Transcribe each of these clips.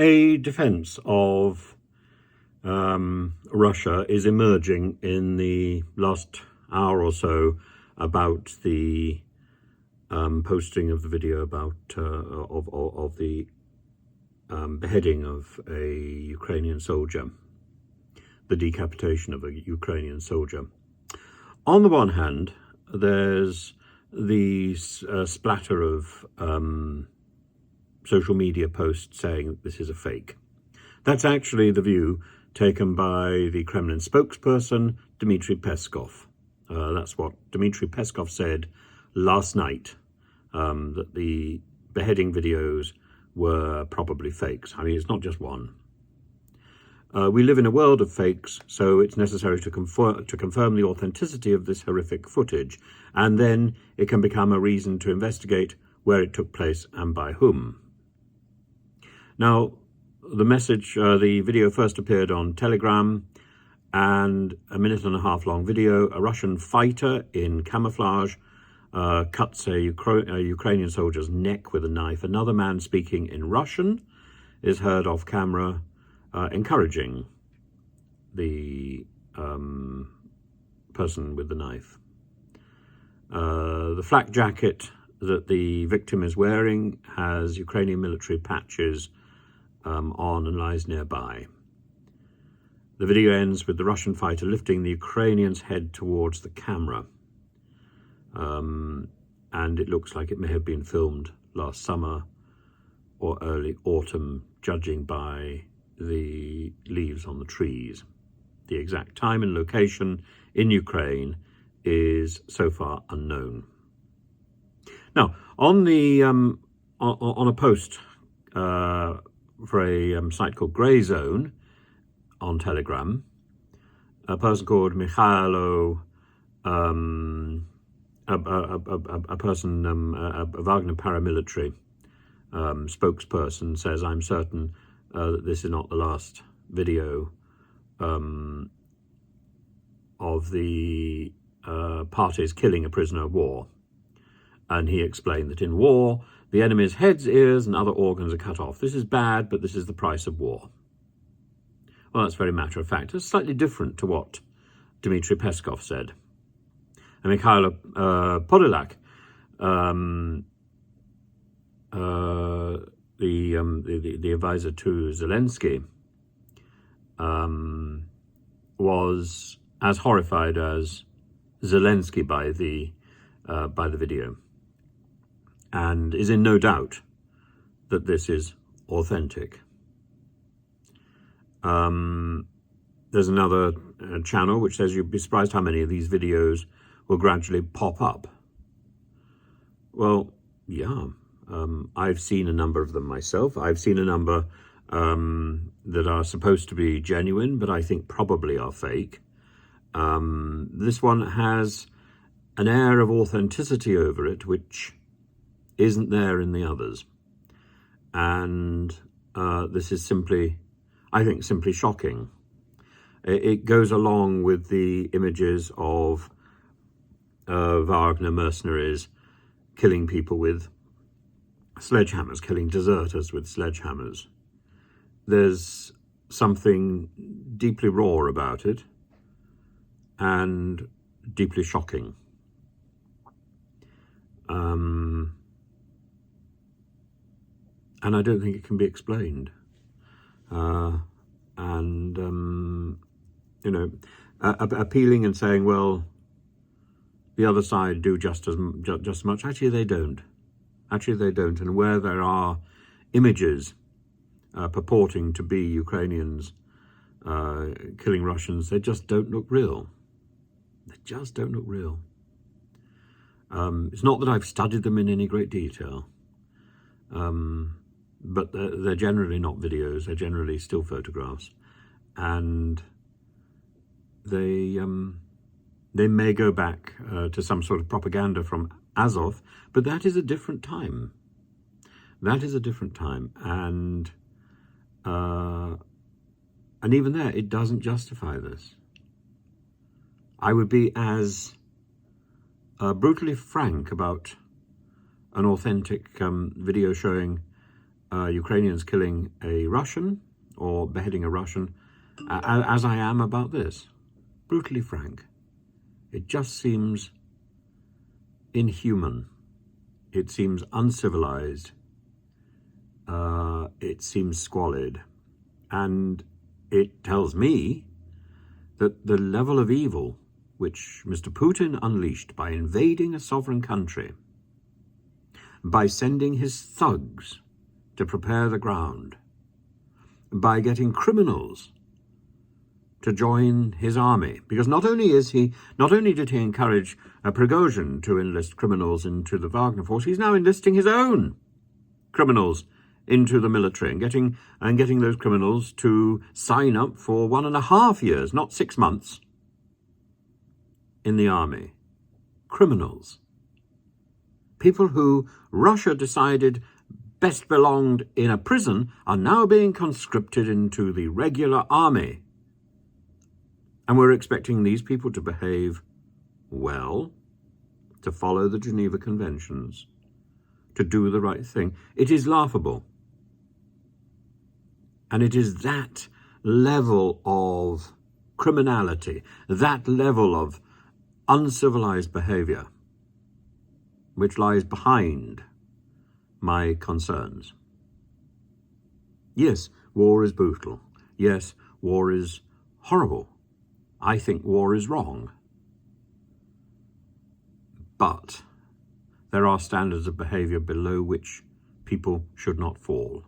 A defense of Russia is emerging in the last hour or so about the posting of the video about of the beheading of a Ukrainian soldier, the decapitation of a Ukrainian soldier. On the one hand, there's the splatter of social media posts saying that this is a fake. That's actually the view taken by the Kremlin spokesperson, Dmitry Peskov. That's what Dmitry Peskov said last night, that the beheading videos were probably fakes. I mean, it's not just one. We live in a world of fakes, so it's necessary to confirm the authenticity of this horrific footage, and then it can become a reason to investigate where it took place and by whom. Now, the video first appeared on Telegram, and a 1.5-minute long video, a Russian fighter in camouflage cuts a Ukrainian soldier's neck with a knife. Another man speaking in Russian is heard off camera encouraging the person with the knife. The flak jacket that the victim is wearing has Ukrainian military patches on and lies nearby. The video ends with the Russian fighter lifting the Ukrainian's head towards the camera. And it looks like it may have been filmed last summer or early autumn, judging by the leaves on the trees. The exact time and location in Ukraine is so far unknown. Now, on a post for a site called Grey Zone on Telegram, a person called Mikhailo, a Wagner paramilitary spokesperson, says, "I'm certain that this is not the last video of the parties killing a prisoner of war." And he explained that in war, the enemy's heads, ears, and other organs are cut off. This is bad, but this is the price of war. Well, that's very matter of fact. It's slightly different to what Dmitry Peskov said. And Mikhailo Podolak, the advisor to Zelensky, was as horrified as Zelensky by the video, and is in no doubt that this is authentic. There's another channel which says you'd be surprised how many of these videos will gradually pop up. Well, yeah, I've seen a number of them myself. I've seen a number that are supposed to be genuine, but I think probably are fake. This one has an air of authenticity over it, which isn't there in the others. And this is simply, I think, simply shocking. It goes along with the images of Wagner mercenaries killing people with sledgehammers, killing deserters with sledgehammers. There's something deeply raw about it and deeply shocking. And I don't think it can be explained. Appealing and saying, well, the other side do just as much. Actually, they don't. And where there are images purporting to be Ukrainians killing Russians, they just don't look real. It's not that I've studied them in any great detail, but they're generally not videos. They're generally still photographs, and they may go back to some sort of propaganda from Azov, but that is a different time. And even there, it doesn't justify this. I would be as brutally frank about an authentic video showing Ukrainians killing a Russian or beheading a Russian, as I am about this. Brutally frank. It just seems inhuman. It seems uncivilized. It seems squalid. And it tells me that the level of evil which Mr. Putin unleashed by invading a sovereign country, by sending his thugs to prepare the ground, by getting criminals to join his army, because not only did he encourage Prigozhin to enlist criminals into the Wagner force, he's now enlisting his own criminals into the military and getting those criminals to sign up for 1.5 years, not 6 months, in the army. Criminals. People who Russia decided best belonged in a prison are now being conscripted into the regular army. And we're expecting these people to behave well, to follow the Geneva Conventions, to do the right thing. It is laughable. And it is that level of criminality, that level of uncivilized behavior, which lies behind my concerns. Yes, war is brutal. Yes, war is horrible. I think war is wrong. But there are standards of behavior below which people should not fall.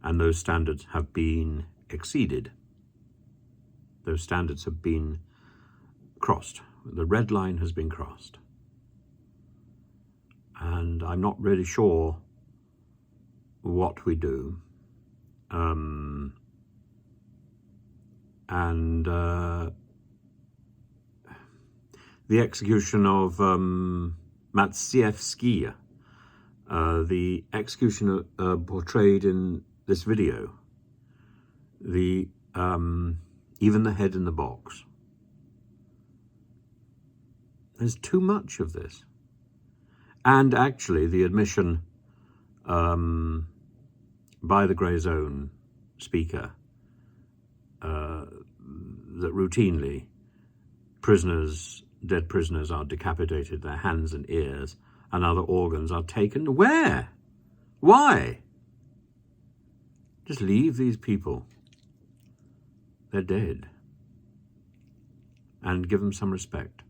And those standards have been exceeded. Those standards have been crossed. The red line has been crossed. And I'm not really sure what we do. The execution of Matsievsky, the executioner portrayed in this video, even the head in the box. There's too much of this. And actually the admission by the Grey Zone speaker that routinely dead prisoners are decapitated, their hands and ears and other organs are taken. Where? Why? Just leave these people. They're dead. And give them some respect.